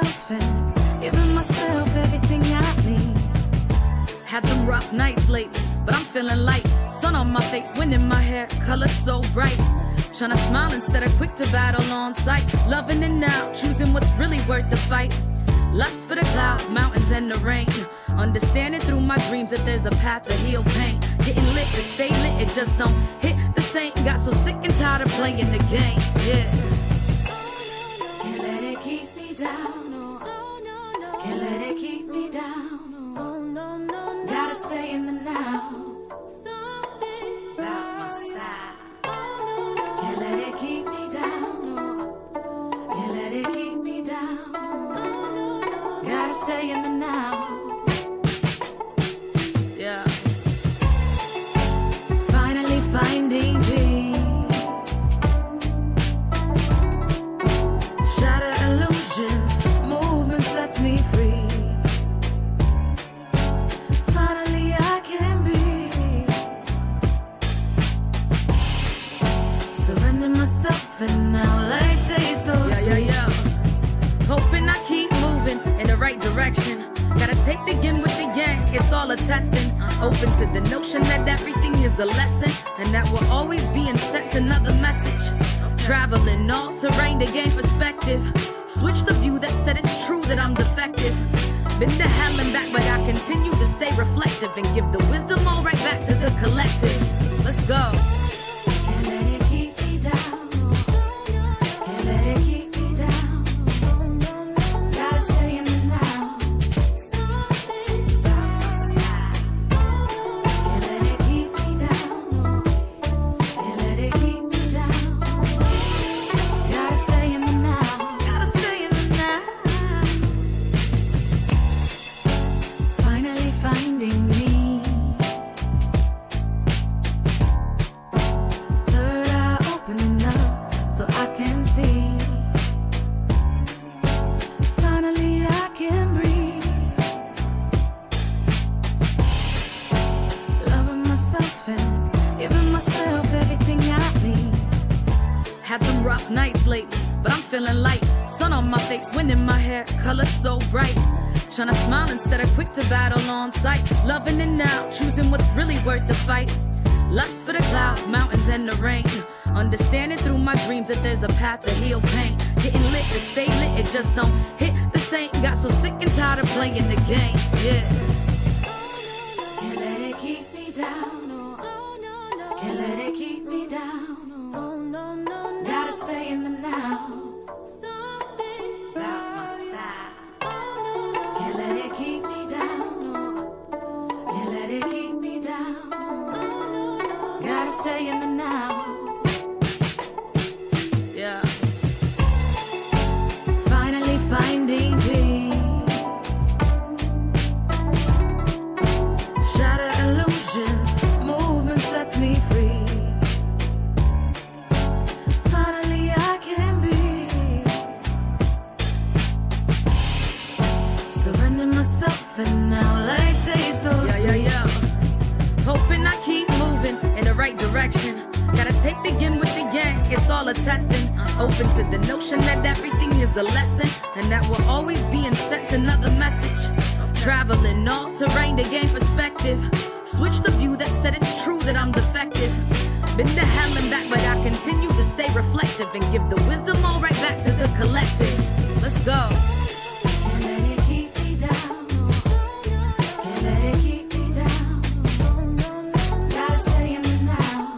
myself and giving myself everything I need. Had some rough nights lately, but I'm feeling light. Sun on my face, wind in my hair, color so bright. Tryna smile instead of quick to battle on sight. Loving it now, choosing what's really worth the fight. Lust for the clouds, mountains, and the rain. Understanding through my dreams that there's a path to heal pain. Getting lit to stay lit, it just don't hit the same. Got so sick and tired of playing the game, yeah. Can't let it keep me down, no. Can't let it keep me down, no. Gotta stay in the now. About my style. Can't let it keep me down, no. Can't let it keep me down, no. Gotta stay in the now. Yeah. Finally finding peace. Shatter illusions, movement sets me free. Finally I can breathe. Surrender myself and now life tastes so sweet. Hoping I keep moving in the right direction. Gotta take the yin with the yang, it's all a testing. Open to the notion that everything is a lesson, and that we're always being sent another message. Traveling all terrain to gain perspective. Switch the view that said it's true that I'm defective. Been to hell and back, but I continue to stay reflective and give the wisdom all right back to the collective. Let's go. Can't let it keep me down. Can't let it keep me down. Gotta stay in the now. About my style. Can't let it keep me down. Can't let it keep me down. Gotta stay in the now. Gotta stay in the now. Finally finding me. Third eye opening up so I can see. Finally I can breathe. Loving myself and giving myself everything I need. Had some rough nights lately, but I'm feeling light. Sun on my face, wind in my hair, color so bright. Tryna smile instead of quick to battle on sight. Loving it now, choosing what's really worth the fight. Lust for the clouds, mountains, and the rain. Understanding through my dreams that there's a path to heal pain. Getting lit to stay lit, it just don't hit the same. Got so sick and tired of playing the game, yeah. Can't let it keep me down, no. Can't let it keep me down, no. Gotta stay in the now. About my style. Can't let it keep me down, no. Can't let it keep me down. Gotta stay in the now. Yeah. Finally finding peace. Shatter illusions, movement sets me free. Finally I can breathe. Surrender myself and now life tastes so sweet. Hoping I keep moving in the right direction. Gotta take the yin with the yang, it's all a testing. Open to the notion that everything is a lesson, and that we're always being sent another message. Traveling all terrain to gain perspective. Switch the view that said it's true that I'm defective. Been to hell and back, but I continue to stay reflective and give the wisdom all right back to the collective. Let's go. Can't let it keep me down. Can't let it keep me down. Gotta stay in the now.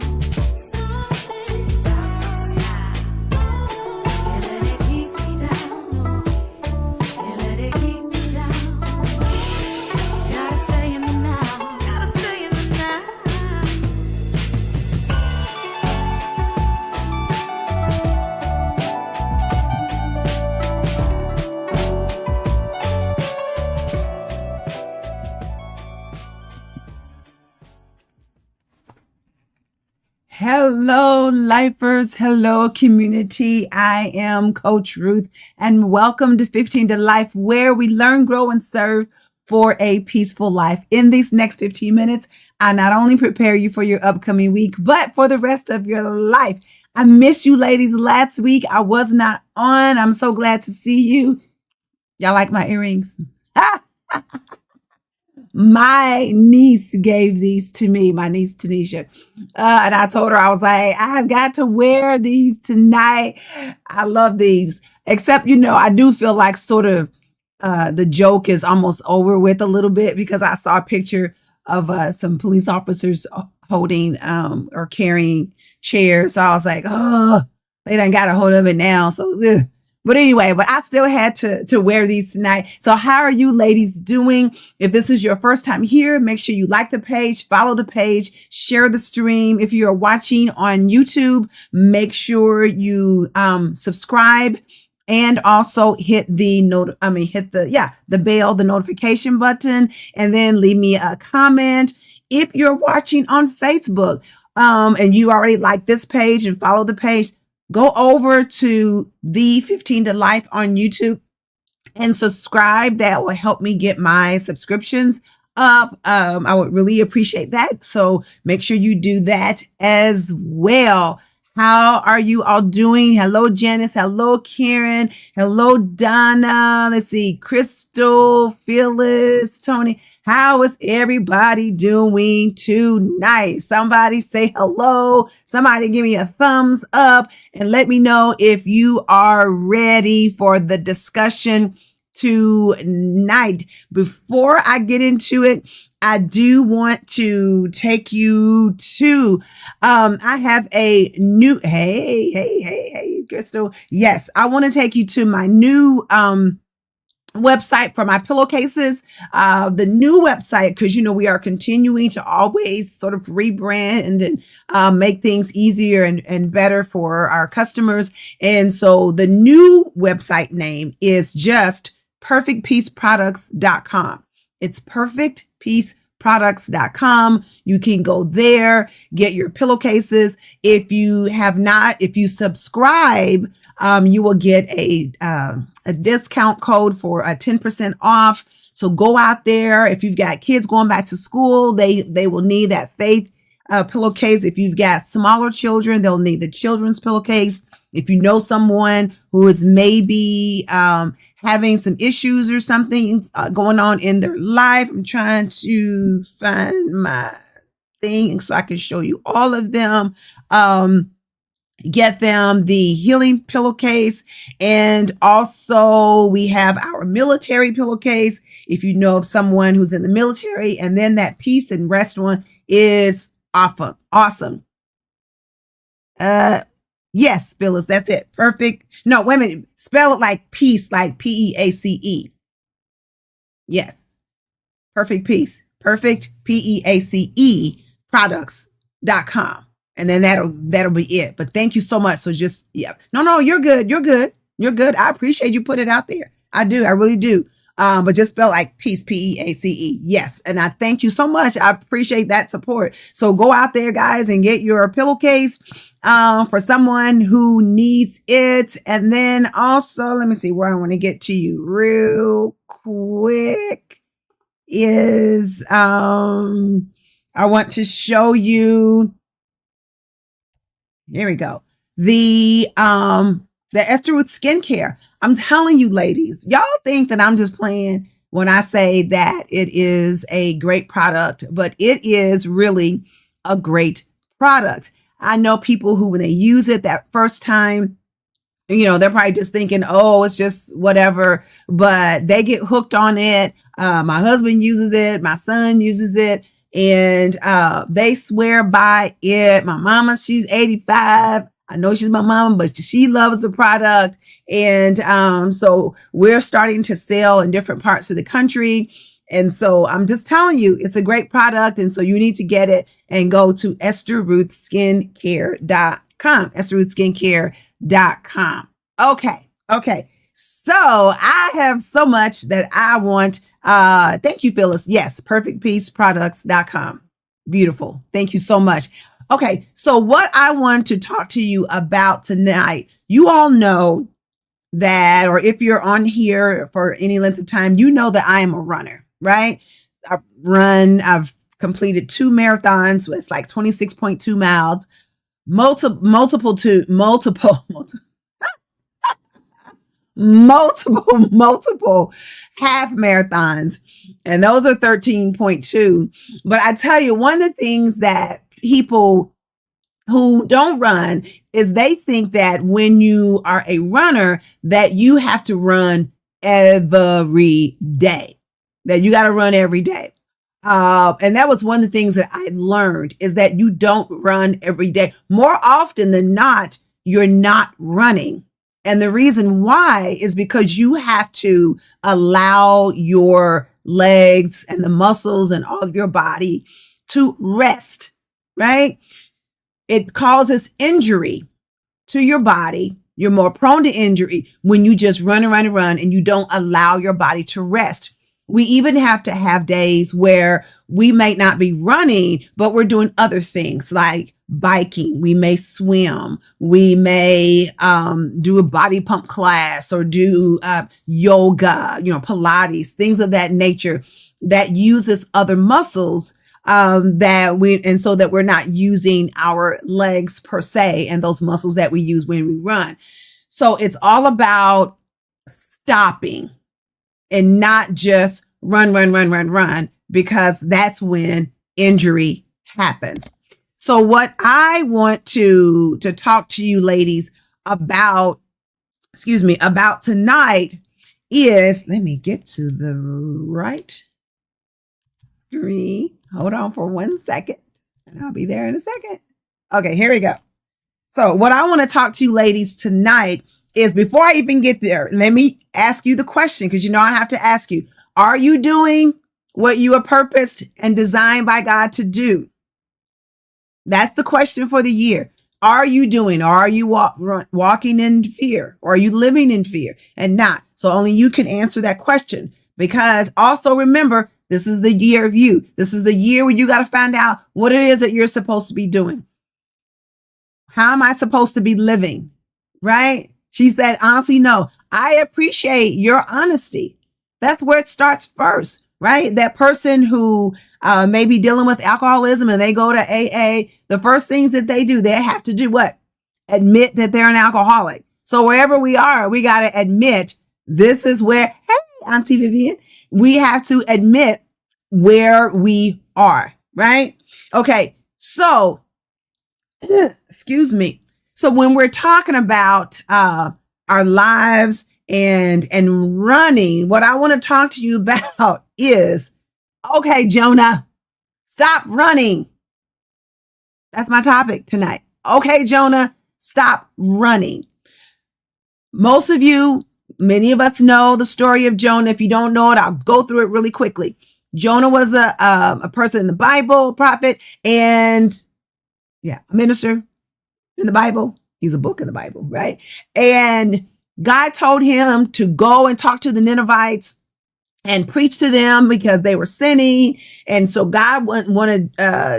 About my style. Can't let it keep me down. Can't let it keep me down. Gotta stay in the now. Gotta stay in the now. Hello, lifers. Hello, community. I am Coach Ruth, and welcome to 15 to Life, where we learn, grow, and serve for a peaceful life. In these next 15 minutes, I not only prepare you for your upcoming week, but for the rest of your life. I miss you, ladies. Last week, I was not on. I'm so glad to see you. Y'all like my earrings? My niece gave these to me, my niece Tanisha. And I told her, I was like, I've got to wear these tonight. I love these. Except, I do feel like sort of the joke is almost over with a little bit because I saw a picture of some police officers holding or carrying chairs. So I was like, oh, they done got a hold of it now. So, ugh. But anyway, I still had to wear these tonight. So how are you ladies doing? If this is your first time here, make sure you like the page, follow the page, share the stream. If you're watching on YouTube, make sure you subscribe and also hit the bell, the notification button, and then leave me a comment. If you're watching on Facebook, and you already like this page and follow the page, go over to the 15 to Life on YouTube and subscribe. That will help me get my subscriptions up. I would really appreciate that. So make sure you do that as well. How are you all doing? Hello, Janice. Hello, Karen. Hello, Donna. Let's see. Crystal, Phyllis, Tony. How is everybody doing tonight? Somebody say hello. Somebody give me a thumbs up and let me know if you are ready for the discussion tonight. Before I get into it, I do want to take you to, I have a new, hey, Crystal. Yes, I want to take you to my new, website for my pillowcases, the new website, because we are continuing to always sort of rebrand and make things easier and better for our customers. And so the new website name is just perfectpeaceproducts.com. It's perfectpeaceproducts.com. You can go there, get your pillowcases. If you subscribe, you will get a discount code for a 10% off. So go out there. If you've got kids going back to school, they will need that faith pillowcase. If you've got smaller children, they'll need the children's pillowcase. If you know someone who is maybe having some issues or something going on in their life, I'm trying to find my thing so I can show you all of them. Get them the healing pillowcase. And also we have our military pillowcase. If you know of someone who's in the military, and then that peace and rest one is awesome. Yes, Phyllis, that's it. Perfect. No, wait a minute. Spell it like peace, like P-E-A-C-E. Yes. Perfect peace. Perfect, P-E-A-C-E products.com. And then that'll be it. But thank you so much. So just, yeah. No, you're good. You're good. I appreciate you put it out there. I do. I really do. But just spell like peace, P-E-A-C-E. Yes. And I thank you so much. I appreciate that support. So go out there, guys, and get your pillowcase for someone who needs it. And then also, let me see where I want to get to you real quick is, I want to show you, here we go. The Esther Ruth skincare. I'm telling you, ladies, y'all think that I'm just playing when I say that it is a great product, but it is really a great product. I know people who, when they use it that first time, they're probably just thinking, oh, it's just whatever, but they get hooked on it. My husband uses it. My son uses it. And they swear by it. My mama, she's 85. I know she's my mama, but she loves the product. And so we're starting to sell in different parts of the country. And so I'm just telling you, it's a great product. And so you need to get it and go to EstherRuthSkincare.com. EstherRuthSkincare.com. Okay. So I have so much that I want. Thank you, Phyllis. Yes, perfectpeaceproducts.com. Beautiful. Thank you so much. Okay, so what I want to talk to you about tonight, you all know that, or if you're on here for any length of time, you know that I am a runner, right? I've completed 2 marathons, so it's like 26.2 miles, multiple multiple half marathons. And those are 13.2. But I tell you, one of the things that people who don't run is they think that when you are a runner, that you have to run every day, that you got to run every day. And that was one of the things that I learned is that you don't run every day. More often than not, you're not running. And the reason why is because you have to allow your legs and the muscles and all of your body to rest, right? It causes injury to your body. You're more prone to injury when you just run and you don't allow your body to rest. We even have to have days where we might not be running, but we're doing other things like biking. We may swim. We may do a body pump class or do yoga, Pilates, things of that nature that uses other muscles so that we're not using our legs per se and those muscles that we use when we run. So it's all about stopping and not just run, because that's when injury happens. So what I want to talk to you ladies about tonight is, let me get to the right screen. Hold on for 1 second and I'll be there in a second. Okay, here we go. So what I want to talk to you ladies tonight is, before I even get there, let me ask you the question, because I have to ask you, are you doing what you are purposed and designed by God to do? That's the question for the year. Are you doing, or are you walking in fear, or are you living in fear and not? So only you can answer that question, because also remember, this is the year of you. This is the year where you got to find out what it is that you're supposed to be doing. How am I supposed to be living? Right? She said, honestly, no. I appreciate your honesty. That's where it starts first, right? That person who may be dealing with alcoholism and they go to AA, the first things that they do, they have to do what? Admit that they're an alcoholic. So wherever we are, we got to admit, this is where, hey, Auntie Vivian, we have to admit where we are, right? Okay, so, excuse me. So when we're talking about our lives and running, what I want to talk to you about is, okay, Jonah, stop running. That's my topic tonight. Okay, Jonah, stop running. Most of you, many of us know the story of Jonah. If you don't know it, I'll go through it really quickly. Jonah was a person in the Bible, prophet, and a minister in the Bible. He's a book in the Bible, right? And God told him to go and talk to the Ninevites and preach to them because they were sinning. And so God wanted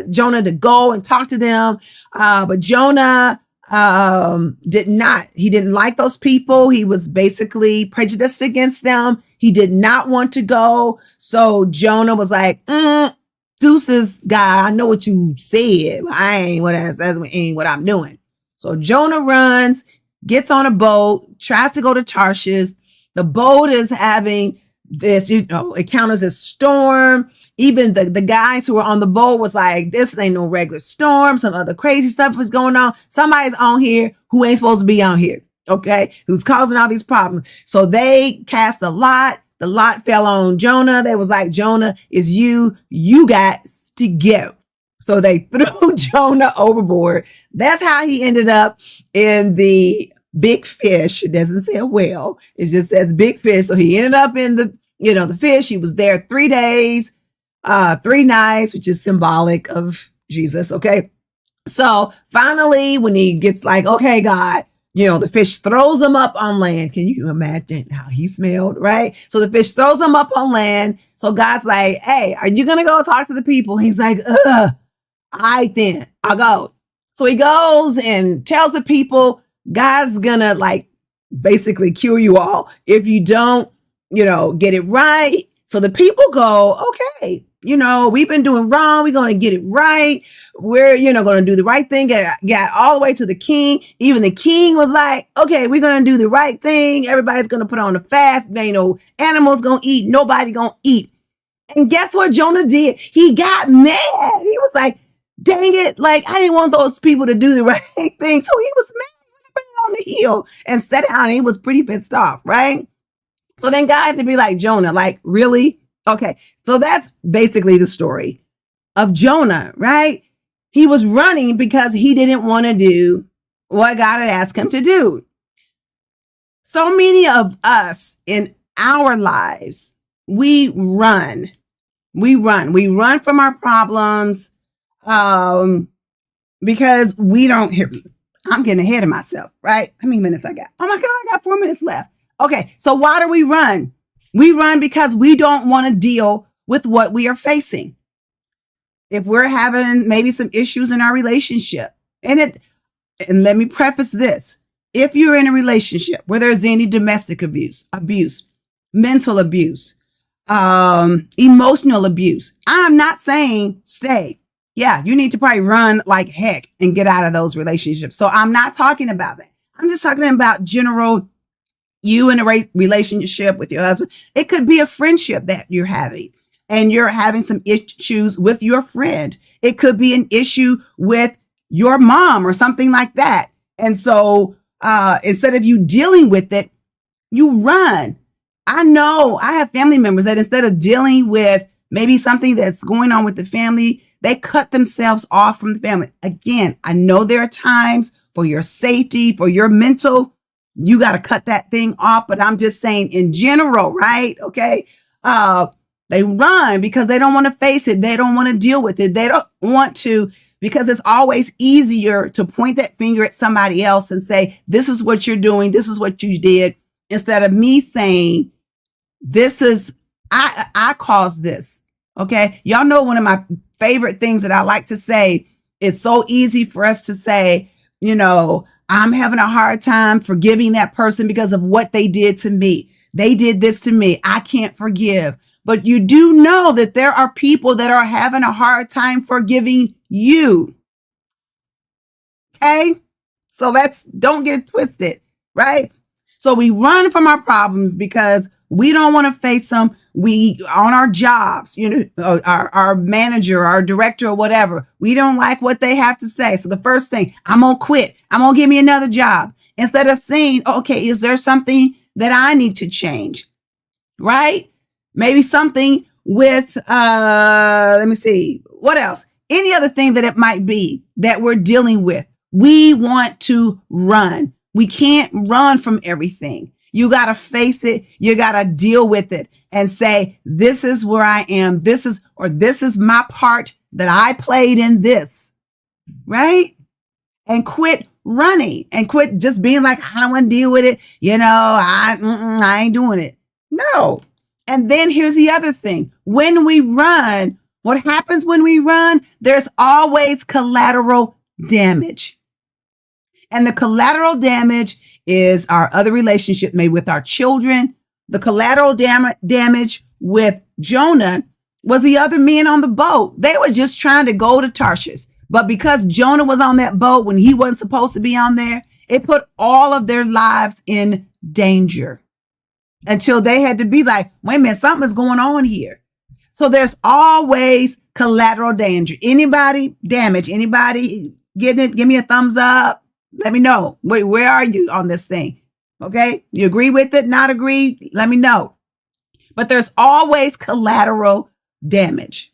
Jonah to go and talk to them. But Jonah did not. He didn't like those people. He was basically prejudiced against them. He did not want to go. So Jonah was like, deuces, God, I know what you said. I ain't what I'm doing. So Jonah runs, gets on a boat, tries to go to Tarshish. The boat is having this, encounters a storm. Even the guys who were on the boat was like, this ain't no regular storm. Some other crazy stuff was going on. Somebody's on here who ain't supposed to be on here. Okay. Who's causing all these problems. So they cast a lot. The lot fell on Jonah. They was like, Jonah, it's you got to go. So they threw Jonah overboard. That's how he ended up in the big fish. It doesn't say a whale. It just says big fish. So he ended up in the fish. He was there 3 days, 3 nights, which is symbolic of Jesus. Okay. So finally, when he gets like, okay, God, the fish throws him up on land. Can you imagine how he smelled? Right. So the fish throws him up on land. So God's like, hey, are you going to go talk to the people? He's like, I'll go. So he goes and tells the people, God's gonna basically kill you all if you don't, get it right. So the people go, okay, we've been doing wrong. We're going to get it right. We're, going to do the right thing. Got all the way to the king. Even the king was like, okay, we're going to do the right thing. Everybody's going to put on a fast. Animals going to eat. Nobody going to eat. And guess what Jonah did? He got mad. He was like, dang it. Like, I didn't want those people to do the right thing. So he was mad on the hill and sat down. And he was pretty pissed off, right? So then God had to be like, Jonah, like, really? Okay. So that's basically the story of Jonah, right? He was running because he didn't want to do what God had asked him to do. So many of us in our lives, we run from our problems, because we don't hear me. I'm getting ahead of myself, right? How many minutes I got? Oh my God, I got 4 minutes left. Okay. So why do we run? We run because we don't want to deal with what we are facing. If we're having maybe some issues in our relationship, and let me preface this. If you're in a relationship where there's any domestic abuse, mental abuse, emotional abuse, I'm not saying stay. Yeah, you need to probably run like heck and get out of those relationships. So I'm not talking about that. I'm just talking about general, you in a relationship with your husband. It could be a friendship that you're having and you're having some issues with your friend. It could be an issue with your mom or something like that. And so instead of you dealing with it, you run. I know I have family members that instead of dealing with maybe something that's going on with the family, they cut themselves off from the family. Again, I know there are times for your safety, for your mental, you got to cut that thing off. But I'm just saying in general, right? Okay. They run because they don't want to face it. They don't want to deal with it. They don't want to, because it's always easier to point that finger at somebody else and say, this is what you're doing. This is what you did. Instead of me saying, I caused this. Okay. Y'all know one of my favorite things that I like to say, it's so easy for us to say, I'm having a hard time forgiving that person because of what they did to me. They did this to me. I can't forgive. But you do know that there are people that are having a hard time forgiving you. Okay. So don't get it twisted, right? So we run from our problems because we don't want to face them. We on our jobs, our manager, our director or whatever, we don't like what they have to say. So the first thing, I'm going to quit. I'm going to give me another job instead of saying, okay, is there something that I need to change? Right? Maybe something with, let me see, what else? Any other thing that it might be that we're dealing with. We want to run. We can't run from everything. You got to face it. You got to deal with it and say, this is where I am. This is my part that I played in this. Right? And quit running and quit just being like, I don't want to deal with it. I ain't doing it. No. And then here's the other thing. When we run, what happens when we run? There's always collateral damage. And the collateral damage is our other relationship made with our children. The collateral damage with Jonah was the other men on the boat. They were just trying to go to Tarshish. But because Jonah was on that boat when he wasn't supposed to be on there, it put all of their lives in danger until they had to be like, wait a minute, something's going on here. So there's always collateral danger. Anybody damage? Anybody getting it? Give me a thumbs up. Let me know. Wait, where are you on this thing? Okay. You agree with it? Not agree? Let me know. But there's always collateral damage.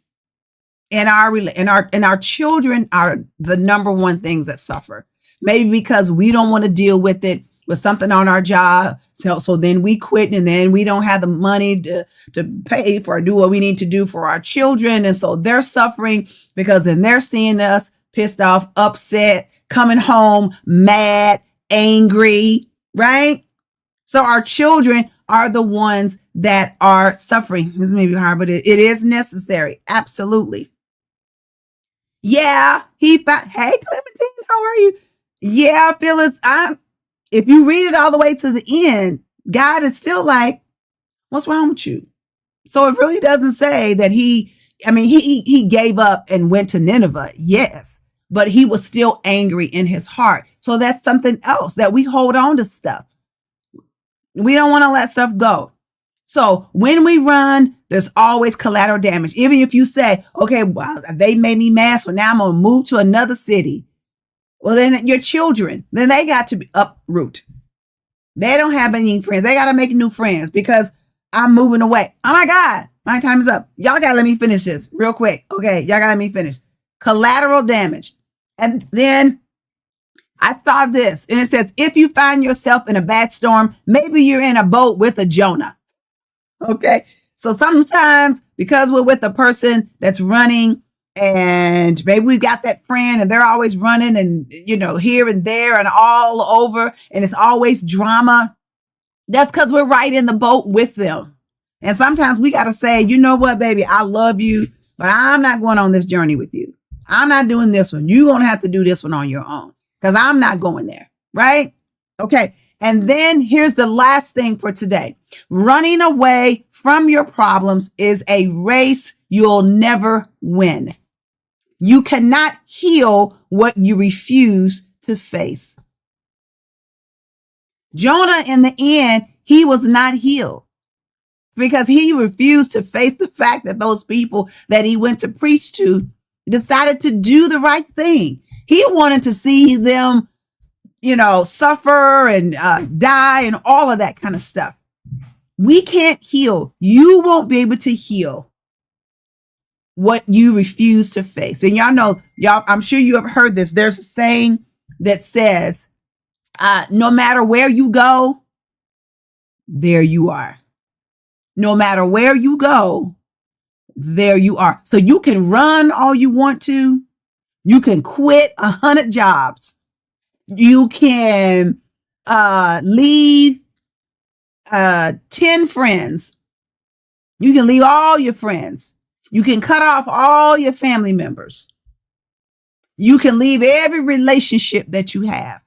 And our children are the number one things that suffer. Maybe because we don't want to deal with it, with something on our job. So then we quit and then we don't have the money to pay for, do what we need to do for our children. And so they're suffering because then they're seeing us pissed off, upset, coming home, mad, angry, right? So our children are the ones that are suffering. This may be hard, but it is necessary. Absolutely. Yeah, hey, Clementine, how are you? Yeah, Phyllis, if you read it all the way to the end, God is still like, what's wrong with you? So it really doesn't say that he, I mean, he gave up and went to Nineveh, yes, but he was still angry in his heart. So that's something else, that we hold on to stuff. We don't want to let stuff go. So when we run, there's always collateral damage. Even if you say, okay, well, they made me mad, so now I'm going to move to another city. Well, then your children, then they got to uproot. They don't have any friends. They got to make new friends because I'm moving away. Oh my God, my time is up. Y'all got to let me finish this real quick. Okay, y'all got to let me finish. Collateral damage. And then I saw this, and it says, if you find yourself in a bad storm, maybe you're in a boat with a Jonah. Okay. So sometimes because we're with a person that's running, and maybe we've got that friend and they're always running and, here and there and all over, and it's always drama. That's because we're right in the boat with them. And sometimes we got to say, you know what, baby, I love you, but I'm not going on this journey with you. I'm not doing this one. You're going to have to do this one on your own because I'm not going there. Right? Okay. And then here's the last thing for today. Running away from your problems is a race you'll never win. You cannot heal what you refuse to face. Jonah, in the end, he was not healed because he refused to face the fact that those people that he went to preach to decided to do the right thing. He wanted to see them, suffer and die and all of that kind of stuff. We can't heal. You won't be able to heal what you refuse to face. And I'm sure you have heard this. There's a saying that says, no matter where you go, there you are. No matter where you go, there you are. So you can run all you want to. You can quit 100 jobs. You can leave 10 friends. You can leave all your friends. You can cut off all your family members. You can leave every relationship that you have.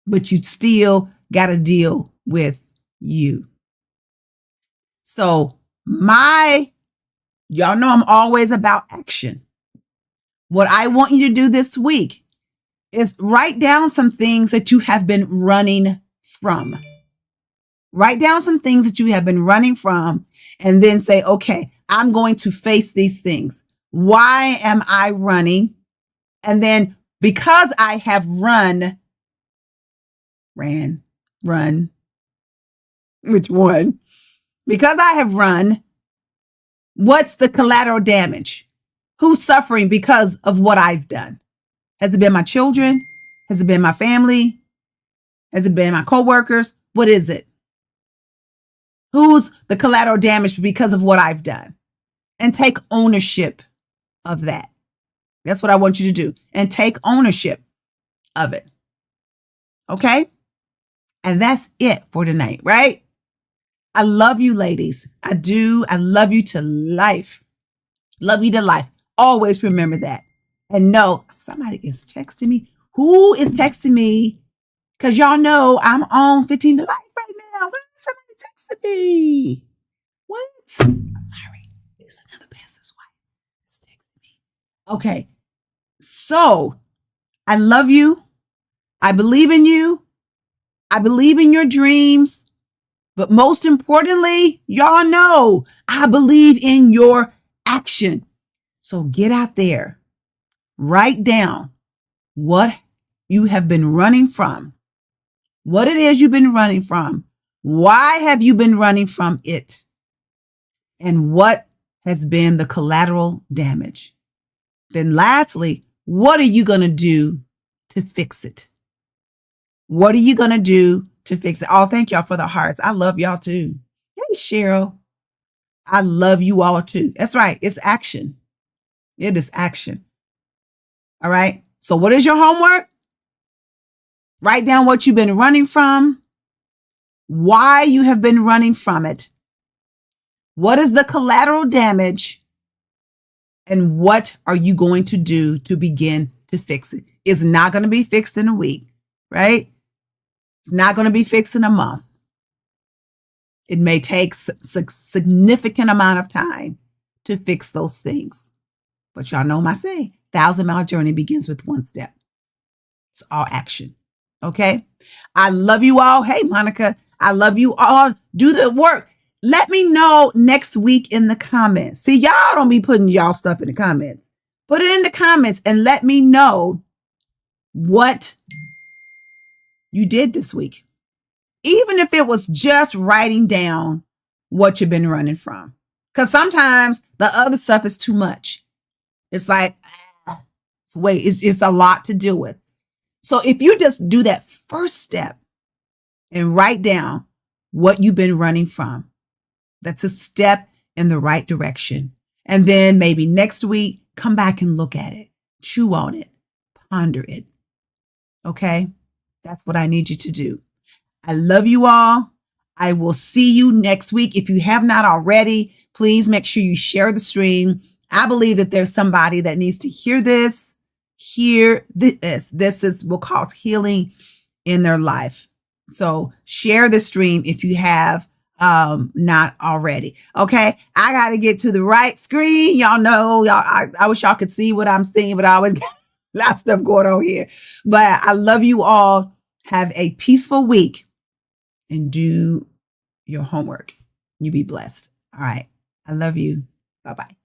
But you still got to deal with you. So y'all know I'm always about action. What I want you to do this week is write down some things that you have been running from. Write down some things that you have been running from and then say, okay, I'm going to face these things. Why am I running? And then because I have run, which one? Because I have run, what's the collateral damage? Who's suffering because of what I've done? Has it been my children? Has it been my family? Has it been my coworkers? What is it? Who's the collateral damage because of what I've done? And take ownership of that. That's what I want you to do. And take ownership of it. Okay? And that's it for tonight, right? I love you, ladies. I do. I love you to life. Love you to life. Always remember that. And know somebody is texting me. Who is texting me? Because y'all know I'm on 15 to life right now. Why is somebody texting me? What? I'm sorry. It's another pastor's wife that's texting me. Okay. So I love you. I believe in you. I believe in your dreams. But most importantly, y'all know I believe in your action. So get out there. Write down what you have been running from. What it is you've been running from. Why have you been running from it? And what has been the collateral damage? Then lastly, what are you going to do to fix it? What are you going to do to fix it? Oh, thank y'all for the hearts. I love y'all too. Hey, Cheryl. I love you all too. That's right. It's action. It is action. All right. So what is your homework? Write down what you've been running from, why you have been running from it, what is the collateral damage, and what are you going to do to begin to fix it? It's not going to be fixed in a week, right? It's not going to be fixed in a month. It may take a significant amount of time, to fix those things. But y'all know my saying, 1,000-mile journey begins with one step. It's all action. Okay? I love you all. Hey, Monica, I love you all. Do the work. Let me know next week in the comments. See, y'all don't be putting y'all stuff in the comments. Put it in the comments and let me know what you did this week. Even if it was just writing down what you've been running from. Because sometimes the other stuff is too much. It's like, it's a lot to deal with. So if you just do that first step and write down what you've been running from, that's a step in the right direction. And then maybe next week, come back and look at it, chew on it, ponder it. Okay? That's what I need you to do. I love you all. I will see you next week. If you have not already, please make sure you share the stream. I believe that there's somebody that needs to hear this. This will cause healing in their life. So share the stream if you have not already. Okay. I got to get to the right screen. Y'all know, I wish y'all could see what I'm seeing, but I always got a lot of stuff going on here. But I love you all. Have a peaceful week and do your homework. You be blessed. All right. I love you. Bye-bye.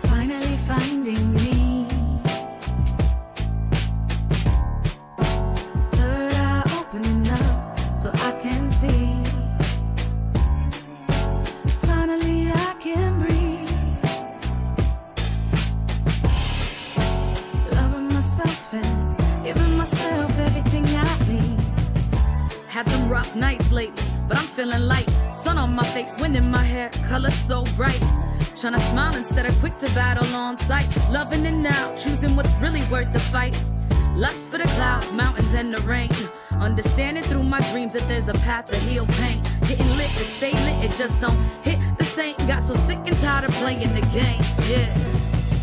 Finally finding me. Third eye opening up so I can see. Finally I can breathe. Loving myself and giving myself everything I need. Had some rough nights lately, but I'm feeling light. Sun on my face, wind in my hair, color so bright. Tryna smile instead of quick to battle on sight. Loving it now, choosing what's really worth the fight. Lust for the clouds, mountains, and the rain. Understanding through my dreams that there's a path to heal pain. Getting lit to stay lit, it just don't hit the same. Got so sick and tired of playing the game, yeah.